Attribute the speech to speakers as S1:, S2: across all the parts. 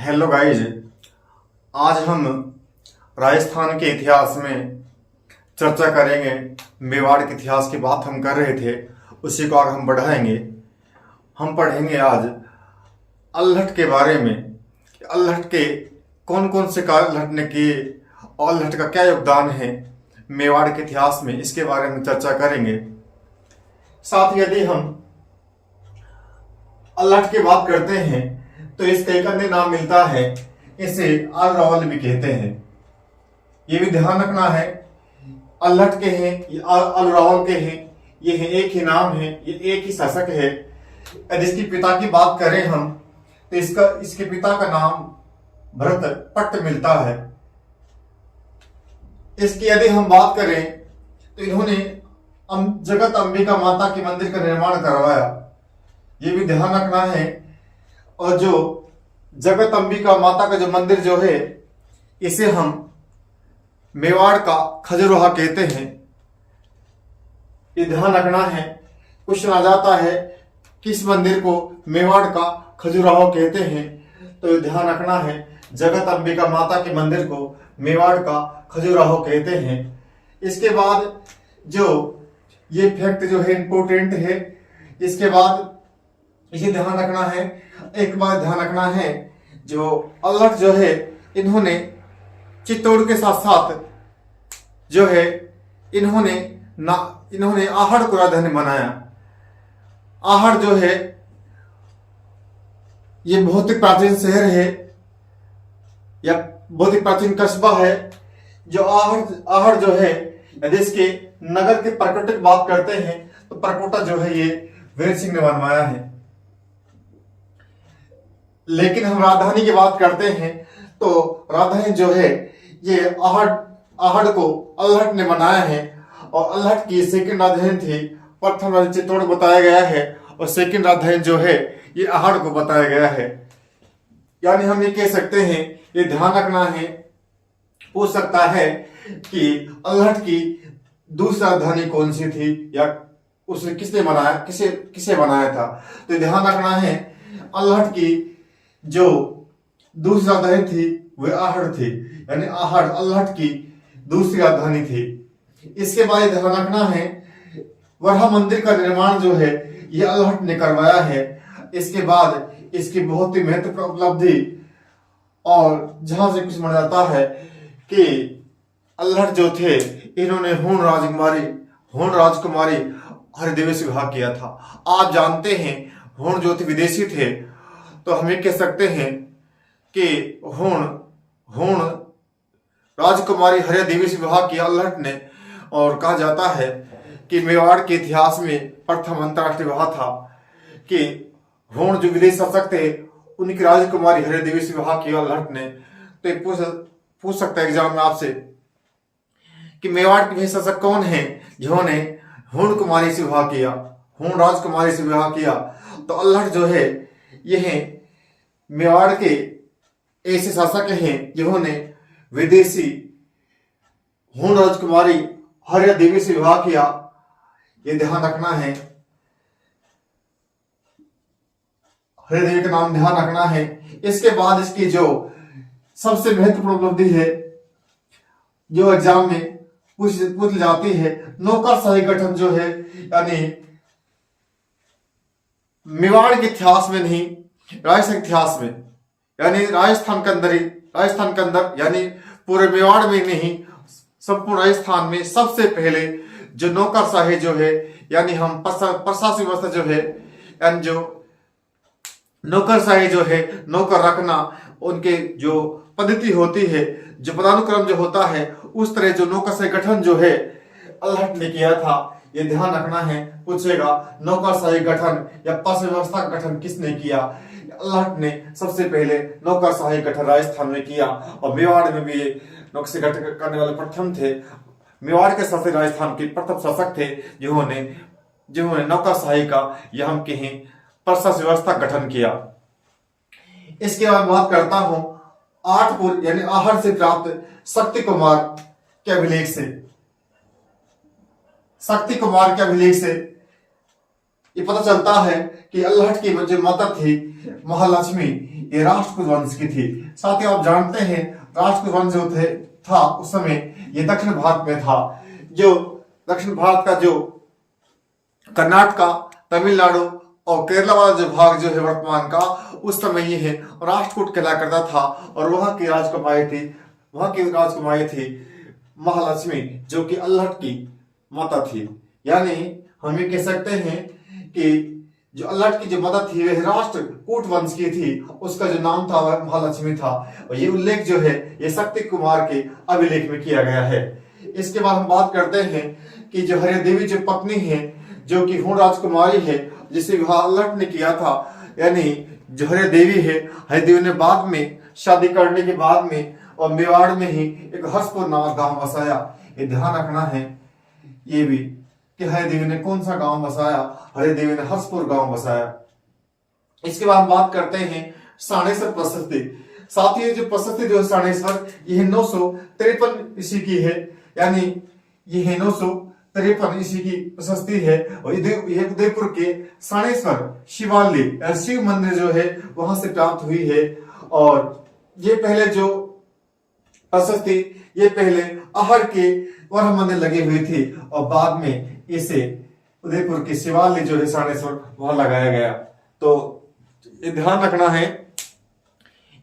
S1: Hello guys. आज हम राजस्थान के इतिहास में चर्चा करेंगे। मेवाड़ के इतिहास की बात हम कर रहे थे, उसी को आगे हम बढ़ाएंगे। हम पढ़ेंगे आज अल्हट के बारे में। अल्हट के कौन कौन से कार्य अल्हट ने किए और अल्हट का क्या योगदान है मेवाड़ के इतिहास में, इसके बारे में चर्चा करेंगे। साथ ही यदि हम अल्हट की बात करते हैं तो इसका एक अन्य नाम मिलता है, इसे अलरावल भी कहते हैं। ये भी ध्यान रखना है, अल्हट के हैं अलरावल के हैं, ये है एक ही नाम है, ये एक ही शासक है। यदि इसके पिता की बात करें हम तो इसके पिता का नाम भरत पट्ट मिलता है। इसकी यदि हम बात करें तो इन्होंने जगत अंबिका माता के मंदिर का निर्माण करवाया, ये भी ध्यान रखना है। और जो जगत अंबिका माता का जो मंदिर जो है, इसे हम मेवाड़ का खजुराहो कहते हैं। ये ध्यान रखना है। क्वेश्चन आ जाता है किस मंदिर को मेवाड़ का खजुराहो कहते हैं, तो ये ध्यान रखना है जगत अंबिका माता के मंदिर को मेवाड़ का खजुराहो कहते हैं। इसके बाद जो ये फैक्ट जो है इंपोर्टेंट है, इसके बाद इसे ध्यान रखना है। एक बात ध्यान रखना है, जो अल्हट जो है इन्होंने चित्तौड़ के साथ साथ जो है इन्होंने आहड़ को राजधानी बनाया। आहड़ जो है ये बहुत ही प्राचीन शहर है या बहुत ही प्राचीन कस्बा है। जो आहड़ जो है, यदि इसके नगर के प्रकोटे की बात करते हैं तो प्रकोटा जो है ये वीर सिंह ने बनवाया है। लेकिन हम राजधानी की बात करते हैं तो राजधानी जो है ये आहड़ को अल्हट ने बनाया है। और अल्हट की सेकंड राजधानी थी, प्रथम राजधानी चित्तौड़ बताया गया है और सेकंड राजधानी जो है ये आहड़ को बताया गया है। यानी हम ये कह सकते हैं, ये ध्यान रखना है, पूछ सकता है कि अल्हट की दूसरी राजधानी कौन सी थी या उसे किसने बनाया, किसे बनाया था। तो ध्यान रखना है अल्हट की जो दूसरी राजधानी थी वह आहड़ थी, यानी आहड़ अल्हट की दूसरी राजधानी थी। इसके बाद ध्यान रखना है वरहा मंदिर का निर्माण जो है ये अल्हट ने करवाया है। इसके बाद इसकी बहुत ही महत्वपूर्ण उपलब्धि और जहां से कुछ माना जाता है कि अल्हट जो थे इन्होंने होण राजकुमारी हरिदेवी से विवाह किया था। आप जानते हैं होण जो थे विदेशी थे, तो हम ये कह सकते हैं कि होण राजकुमारी हरिया देवी से विवाह किया अल्हट ने। और कहा जाता है कि मेवाड़ के इतिहास में प्रथम अंतरराष्ट्रीय विवाह था कि होण जो विदेशी शासक थे उनकी राजकुमारी हरिया देवी से विवाह किया अल्हट ने। तो पूछ सकता है एग्जाम में आपसे कि मेवाड़ के शासक कौन है जिन्होंने होण कुमारी से विवाह किया, होण राजकुमारी से विवाह किया। तो अल्हट जो है यह मेवाड़ के ऐसे शासक हैं जिन्होंने विदेशी होण राजकुमारी हरिया देवी से विवाह किया। ये ध्यान रखना है, हरिया देवी का नाम ध्यान रखना है। इसके बाद इसकी जो सबसे महत्वपूर्ण उपलब्धि है जो एग्जाम में पूछ जाती है, नौकरशाही गठन जो है, यानी मेवाड़ के इतिहास में नहीं, राजस्थान इतिहास में, यानी राजस्थान के अंदर यानी पूरे मेवाड़ में नहीं, संपूर्ण राजस्थान में सबसे पहले जो नौकरशाही जो है, यानी हम प्रशासनिक व्यवस्था जो है, यानी जो नौकरशाही जो है, नौकर रखना, उनके जो पद्धति होती है, जो पदानुक्रम जो होता है, उस तरह जो नौकरशाही गठन जो है अल्हट ने किया था। ये ध्यान रखना है, पूछेगा नौकरशाही गठन या प्रशासनिक व्यवस्था का गठन किसने किया। अल्हट ने सबसे पहले नौकरशाही गठन राजस्थान में किया और मेवाड़ में भी नौकरशाही गठन करने वाले प्रथम थे। मेवाड़ के शासक राजस्थान के प्रथम शासक थे जिन्होंने नौकरशाही का या हम कहें प्रशासनिक व्यवस्था गठन किया। इसके बाद बात करता हूं आठपुर यानी आहड़ से प्राप्त शक्ति कुमार के अभिलेख से ये पता चलता है कि अल्हट की जो माता थी महालक्ष्मी, ये राष्ट्रकूट वंश की थी। साथ ही आप जानते हैं राष्ट्रकूट वंश जो था उस समय ये दक्षिण भारत में था। जो दक्षिण भारत का जो कर्नाटका, तमिलनाडु और केरला वाला जो भाग जो है वर्तमान का, उस समय ये है राष्ट्रकूट कहला करता था। और वहां की राजकुमारी थी महालक्ष्मी, जो कि अल्हट की माता थी। यानी हम ये कह सकते हैं कि जो अल्हट की जो माता थी वह राष्ट्रकूट वंश की थी, उसका जो नाम था वह महालक्ष्मी था। और ये उल्लेख जो है ये शक्ति कुमार के अभिलेख में किया गया है। इसके बाद हम बात करते हैं कि जो हरिदेवी जो पत्नी है, जो कि हूण राजकुमारी है, जिसे विवाह अल्हट ने किया था, यानी जो हरिदेवी है, हरिदेवी ने बाद में शादी करने के बाद में और मेवाड़ में ही एक हर्षपुर नामक गांव बसाया। ये ध्यान रखना है ये भी कि हरिदेवी ने कौन सा गांव बसाया। हरिदेवी ने हर्षपुर गांव बसाया। इसके बाद हम बात करते हैं साणेश्वर प्रशस्ति। साथ ही जो प्रशस्ति जो है साणेश्वर, यह 953 ईस्वी की है। यानी यह 953 ईस्वी की प्रशस्ति है। और ये उदयपुर के साणेश्वर शिवालय शिव मंदिर जो है वहां से प्राप्त हुई है। और ये पहले जो प्रशस्ति ये पहले आहड़ के वरह मंदिर लगी हुई थी और बाद में इसे उदयपुर के शिवालय जो है साणेश्वर वहां लगाया गया। तो ये ध्यान रखना है,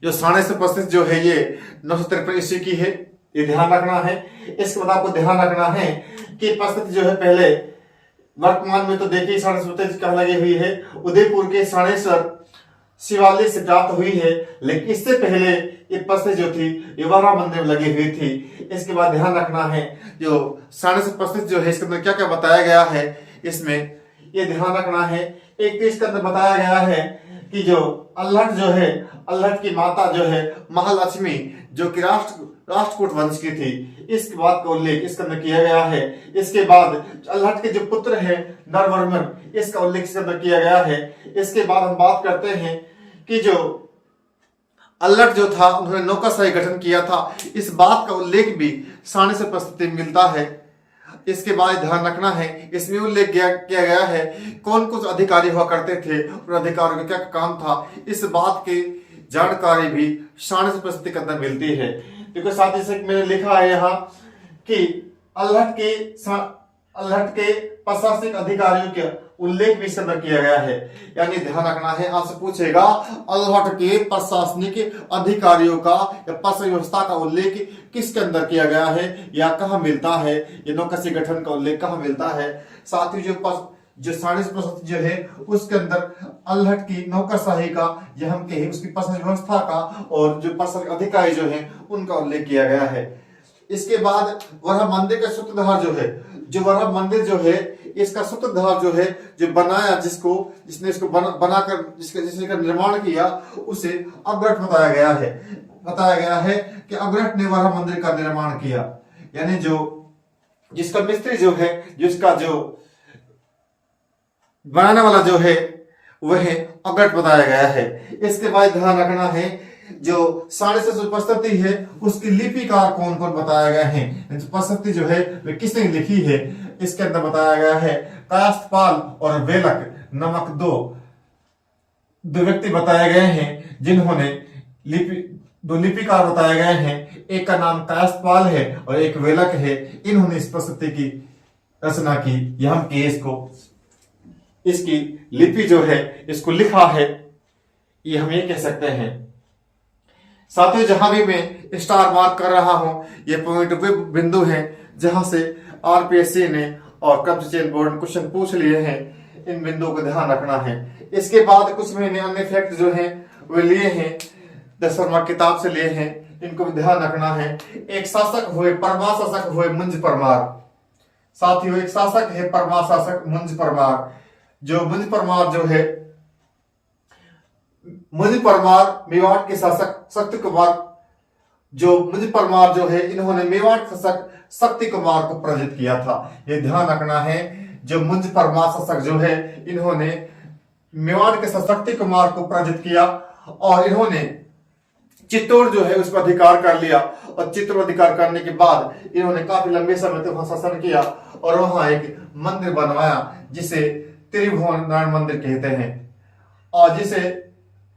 S1: जो साणेश्वर प्रशस्ति जो है ये 953 ईस्वी की है, ये ध्यान रखना है। इसके बाद आपको ध्यान रखना है कि प्रशस्ति जो है पहले वर्तमान में तो देखिए साणेश्वर कहाँ लगी हुई है, उदयपुर के साणेश्वर शिवालय से प्राप्त हुई है। लेकिन इससे पहले ये प्रशस्ति जो थी ये वारा मंदिर में लगी हुई थी। इसके बाद ध्यान रखना है जो साणेश्वर प्रशस्ति जो है इसके अंदर क्या क्या बताया गया है, इसमें ये ध्यान रखना है। एक तो इसके अंदर बताया गया है कि जो अल्हट जो है, अल्हट की माता जो है महालक्ष्मी, जो कि राष्ट्रकूट वंश की थी, इसके बात का उल्लेख इसके अंदर किया गया है। इसके बाद अल्हट के जो पुत्र है नरवर्मन, इसका उल्लेख इसके अंदर किया गया है। इसके बाद हम बात करते हैं कि जो अल्हट जो था उन्होंने नौकरशाही गठन किया था, इस बात का उल्लेख भी साणेश्वर प्रशस्ति में मिलता है। इसके बाद ध्यान रखना है इसमें उल्लेख किया गया है कौन कुछ अधिकारी हुआ करते थे और अधिकारियों का क्या काम था, इस बात की जानकारी भी साणेश्वर प्रशस्ति के अंदर मिलती है। क्योंकि साथ ही मैंने लिखा है यहाँ कि अल्हट के प्रशासनिक अधिकारियों के उल्लेख भी इसके अंदर किया गया है। यानी ध्यान रखना है, आपसे पूछेगा अल्हट के प्रशासनिक अधिकारियों का या प्रशासनिक व्यवस्था का उल्लेख किसके अंदर किया गया है या कहाँ मिलता है, ये नौकरशाही गठन का उल्लेख कहाँ मिलता है। साथ ही जो साणेश्वर प्रशस्ति जो है उसके अंदर अल्हट की नौकरशाही का या हम कहें उसकी प्रशासनिक व्यवस्था का और जो प्रशासनिक अधिकारी जो है उनका उल्लेख किया गया है। इसके बाद वरह मंदिर का सूत्रधार जो है, जो वरह मंदिर जो है इसका सूत्रधार जो है, जो बनाया जिसने इसको बनाकर जिसने निर्माण किया, उसे अग्रट बताया गया है कि अग्रट ने वरह मंदिर का निर्माण किया। यानी जिसका मिस्त्री जो है, जिसका जो बनाने वाला जो है वह अग्रट बताया गया है। इसके बाद ध्यान रखना है जो साणेश्वर प्रशस्ति है उसकी लिपिकार कौन कौन बताया गया है, प्रशस्ति जो है वे किसने लिखी है, इसके अंदर बताया गया है कायस्थपाल और वेलक नामक दो व्यक्ति बताए गए हैं, जिन्होंने दो लिपिकार बताए गए हैं। एक का नाम कायस्थपाल है और एक वेलक है। इन्होंने इस प्रशस्ति की रचना की, यह हम इसकी लिपि जो है इसको लिखा है, ये हम ये कह सकते हैं। साथियों, जहां भी मैं स्टार मार्क कर रहा हूं ये पॉइंट वे बिंदु हैं जहां से आरपीएससी ने और कर्मचारी चयन बोर्ड ने क्वेश्चन पूछ लिए हैं, इन बिंदुओं को ध्यान रखना है। इसके बाद कुछ मैंने अन्य फैक्ट जो हैं वे लिए हैं, 10 मार्क किताब से लिए हैं, इनको भी ध्यान रखना है। एक शासक हुए परमार शासक हुए मुंज परमार। साथियों, एक शासक है परमार शासक मुंज परमार। जो मुंज परमार जो है, मुंज परमार मेवाड़ के शासक शक्ति कुमार, जो मुंज परमार जो है इन्होंने मेवाड़ शासक शक्ति कुमार को पराजित किया था। ये ध्यान रखना है, जो मुंज परमार शासक जो है इन्होंने मेवाड़ के शक्ति कुमार को पराजित किया और इन्होंने चित्तौड़ जो है उस पर अधिकार कर लिया। और चित्तौड़ अधिकार करने के बाद इन्होंने काफी लंबे समय तक वहां शासन किया और वहां एक मंदिर बनवाया जिसे त्रिभुवन नारायण मंदिर कहते हैं, और जिसे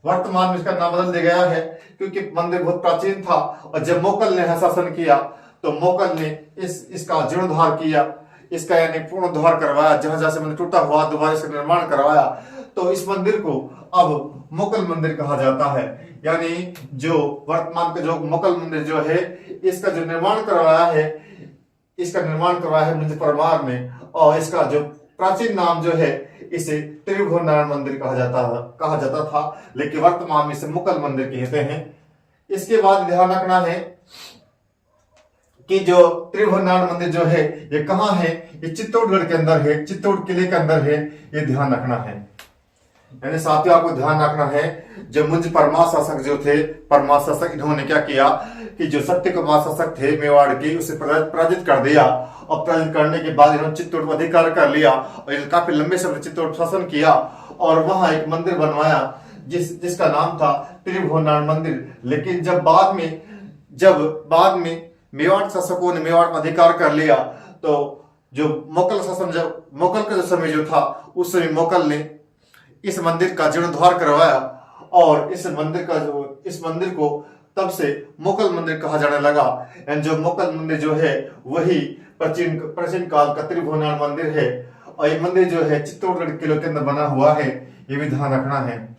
S1: वर्तमान में इसका नाम बदल दिया गया है क्योंकि मंदिर बहुत प्राचीन था और जब मोगल ने शासन किया तो मोगल ने इसका जीर्णोद्धार किया, इसका यानी पुनरुद्धार करवाया, जहां जहां से मंदिर टूटा हुआ दोबारा इसका निर्माण करवाया। तो इस मंदिर को अब मुगल मंदिर कहा जाता है। यानी जो वर्तमान का जो मुगल मंदिर जो है इसका जो निर्माण करवाया है मुंशी परमार ने, और इसका जो प्राचीन नाम जो है इसे त्रिभुवन नारायण मंदिर कहा जाता था, लेकिन वर्तमान में इसे मुगल मंदिर कहते हैं। इसके बाद ध्यान रखना है कि जो त्रिभुवन नारायण मंदिर जो है ये कहाँ है, ये चित्तौड़गढ़ के अंदर है, चित्तौड़ किले के अंदर है, ये ध्यान रखना है। यानी साथियों आपको ध्यान रखना है जो मुंशी परमार शासक जो थे, परमार शासक, इन्होंने क्या किया कि जो सत्य कुमार शासक थे मेवाड़ की उसे पराजित कर दिया, और पराजित करने के बाद इन्होंने चित्तौड़ पर अधिकार कर लिया और काफी लंबे समय चित्तौड़ शासन किया और वहां एक मंदिर बनवाया जिसका नाम था त्रिभुवन नारायण मंदिर। लेकिन जब बाद में मेवाड़ शासकों ने मेवाड़ पर अधिकार कर लिया तो जो मुगल शासन, जब मुगल का जो समय जो था उस समय मुगल ने इस मंदिर का जीर्णोद्धार करवाया और इस मंदिर को तब से मुगल मंदिर कहा जाने लगा। जो मुगल मंदिर जो है वही प्राचीन काल का त्रिभुवन नारायण मंदिर है और ये मंदिर जो है चित्तौड़गढ़ किले के अंदर बना हुआ है, ये भी ध्यान रखना है।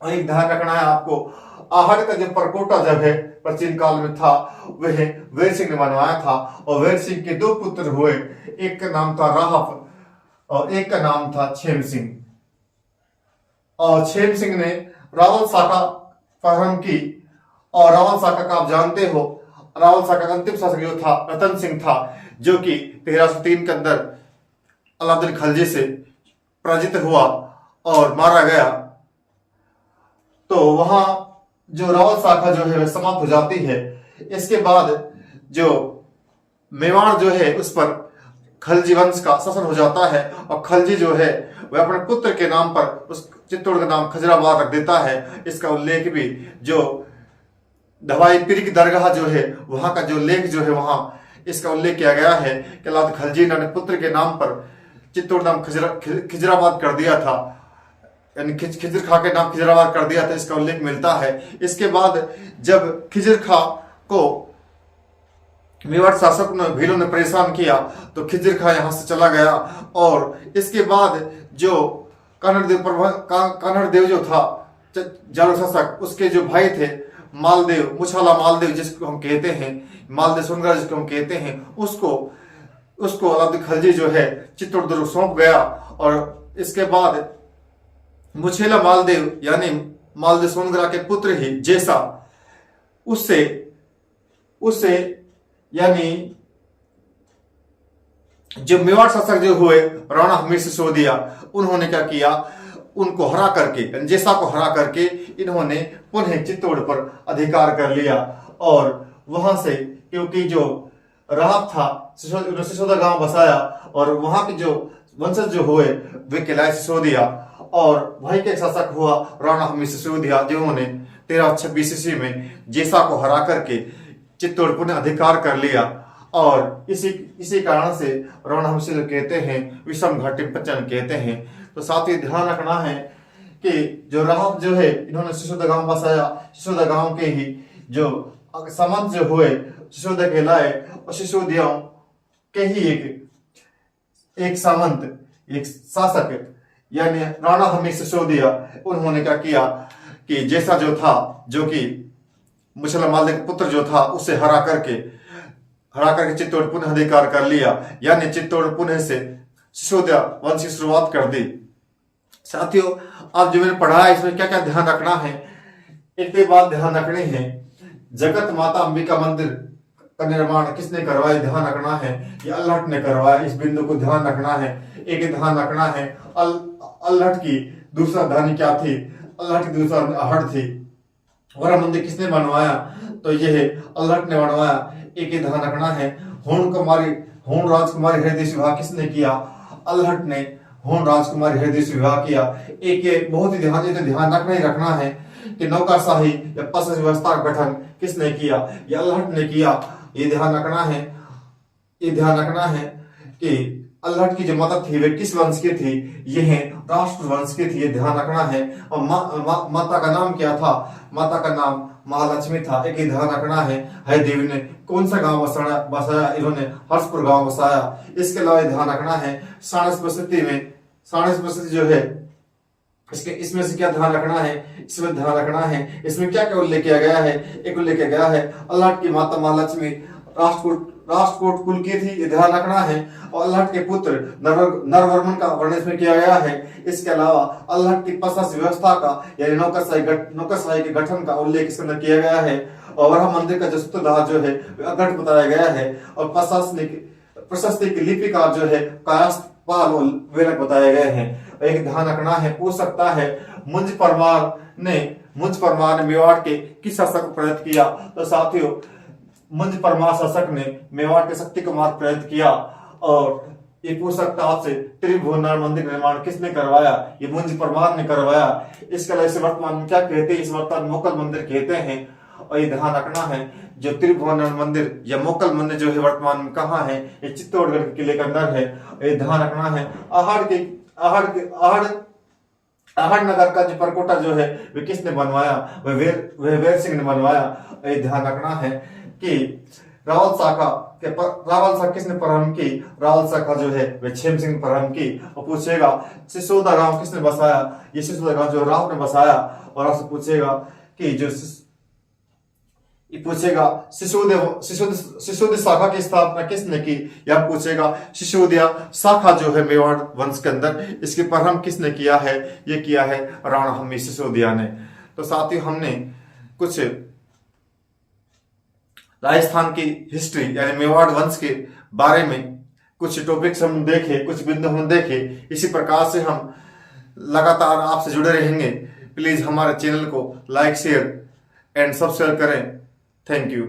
S1: और एक ध्यान रखना है आपको, आहड़ का जो परकोटा जब है प्राचीन काल में था वह वीर सिंह ने बनवाया था और वीर सिंह के दो पुत्र हुए, एक का नाम था राहफ और एक का नाम था छेम सिंह। और छेम सिंह ने रावल शाखा प्रारंभ की और रावल शाखा का आप जानते हो, रावल शाखा का अंतिम शासक जो था रतन सिंह था, जो कि 1303 के अंदर अलाउद्दीन खलजी से पराजित हुआ और मारा गया। तो वहां जो रावल शाखा जो है वह समाप्त हो जाती है। इसके बाद जो मेवाड़ जो है उस पर खलजी वंश का शासन हो जाता है और खलजी जो है वह अपने पुत्र के नाम पर उस चित्तौड़ का नाम खजराबाद रख देता है। इसका उल्लेख भी जो दवाई पीर की दरगाह जो है वहां का जो लेख जो है वहां इसका उल्लेख किया गया है कि अलाउद्दीन खलजी ने अपने पुत्र के नाम पर चित्तौड़ नाम खिजराबाद कर दिया था, यानी खिजर खां के नाम खिजराबाद कर दिया था, इसका उल्लेख मिलता है। इसके बाद जब खिजर खां को मेवाड़ शासक ने भीलों ने परेशान किया तो खिजर खां यहां से चला गया और इसके बाद जो कान्हड़ देव जो था जारो शासक, उसके जो भाई थे मालदेव, मुछाला मालदेव जिसको हम कहते हैं, मालदेव सोनगढ़ जिसको हम कहते हैं, उसको अलाउद्दीन खलजी जो है चित्तौड़ दुर्ग सौंप गया। और इसके बाद मुछेला मालदेव यानी मालदेव सोनगढ़ के पुत्र ही जैसा उससे यानी जो मेवाड़ शासक जो हुए राणा हमीर सिसोदिया, उन्होंने क्या किया, उनको हरा करके, जैसा को हरा करके इन्होंने पुनः चित्तौड़ पर अधिकार कर लिया। और वहां से क्योंकि जो राहत था सिसोदा गांव बसाया और वहां के जो वंशज जो हुए वे कहलाए सिसोदिया और भाई के शासक हुआ राणा हमीर सिसोदिया, जिन्होंने 1326 ईस्वी में जैसा को हरा करके चित्तौड़ पुनः अधिकार कर लिया। और इसी कारण से राणा हमीर कहते हैं विषम घाटी पचन कहते हैं। तो साथ ही ध्यान रखना है कि जो राहत जो है इन्होंने सिसोदा गांव बसाया, सिसोदा गांव के ही जो सामंत जो हुए सिसोदा कहलाए और सिसोदियाओं के ही एक सामंत, एक शासक यानी राणा हमीर सिसोदिया, उन्होंने क्या किया कि जैसा जो था, जो कि मुछला मालदेव पुत्र जो था, उसे हरा करके चित्तौड़ पुनः अधिकार कर लिया, यानी चित्तौड़ पुनः से सिसोदिया वंश की शुरुआत कर दी। साथियों अब जो मैंने पढ़ा है इसमें क्या क्या ध्यान रखना है, एक बात ध्यान रखनी है, जगत माता अंबिका मंदिर का निर्माण किसने करवाया, ध्यान रखना है, ये अल्हट ने करवाया, इस बिंदु को ध्यान रखना है। एक ध्यान रखना है अल्हट की दूसरा राजधानी क्या थी, अल्हट की दूसरा आहट थी। वह मंदिर किसने बनवाया, तो यह अल्हट ने बनवाया। एक ही ध्यान रखना है होण राजकुमारी हृदय से विवाह किसने किया, अल्हट ने होण राजकुमारी हृदय से विवाह किया। एक ये बहुत ही ध्यान रखना है कि नौकरशाही या पसंद व्यवस्था का गठन किसने किया, ये अल्हट ने किया। ये ध्यान रखना है कि अल्हट की जो माता थी वे किस वंश की थी, यह राष्ट्र वंश की थी, ये ध्यान रखना है। और माता का नाम क्या था, माता का नाम महालक्ष्मी था, एक ही ध्यान रखना है। हय देवी ने कौन सा गांव बसाया, इन्होंने हर्षपुर गांव बसाया। इसके अलावा ध्यान रखना है साणस प्रस्तुति जो है इसमें से क्या ध्यान रखना है, इसमें ध्यान रखना है इसमें क्या क्या उल्लेख किया गया है। एक उल्लेख किया गया है अल्हट की माता महालक्ष्मी राष्ट्रकूट कुल की थी, ये ध्यान रखना है। और अल्हट के पुत्र नरवर्मन का वर्णन इसमें किया गया है। इसके अलावा अल्हट की प्रशासनिक व्यवस्था का यानी नौकरशाही के गठन का उल्लेख इसके अंदर किया गया है। और वह मंदिर का जो सूत्रधार जो है अगट बताया गया है। और प्रशस्ति की लिपिकार जो है कायस्थपाल और वेलक बताए गए हैं। एक ध्यान रखना है, पूछ सकता है मुंज परमार ने मेवाड़ के किस शासक को प्रेरित किया। तो साथियों मुंज परमार शासक ने मेवाड़ के शक्ति को मार्ग प्रेरित किया। और ये पूछ सकता आपसे त्रिभुवनार मंदिर का निर्माण किसने करवाया, ये मुंज परमार ने करवाया। इसके अलावा इसे वर्तमान में क्या कहते हैं, इस वर्तमान मोकल मंदिर कहते हैं। और ये ध्यान रखना है जो त्रिभुवनार मंदिर या मोकल मंदिर जो है वर्तमान में कहाँ है, ये चित्तौड़गढ़ के किले के अंदर है। ये ध्यान रखना है आहड़ नगर का जो परकोटा जो है वे किसने बनवाया, वह वेर सिंह ने बनवाया। ये ध्यान रखना है कि रावल शाखा किसने प्रारंभ की, रावल शाखा जो है वे छेम सिंह ने प्रारंभ की। और पूछेगा सिसोदा गांव किसने बसाया, ये सिसोदा गांव जो राव ने बसाया। और आपसे पूछेगा कि जो सिसोदिया शाखा की स्थापना किसने की, या पूछेगा सिसोदिया शाखा जो है मेवाड़ वंश के अंदर इसके प्रारंभ किसने किया है, ये किया है राणा हम्मी सिसोदिया ने। तो साथ ही हमने कुछ राजस्थान की हिस्ट्री यानी मेवाड़ वंश के बारे में कुछ टॉपिक्स हम देखे, कुछ बिंदु हम देखे। इसी प्रकार से हम लगातार आपसे जुड़े रहेंगे। प्लीज हमारे चैनल को लाइक शेयर एंड सब्सक्राइब करें। Thank you.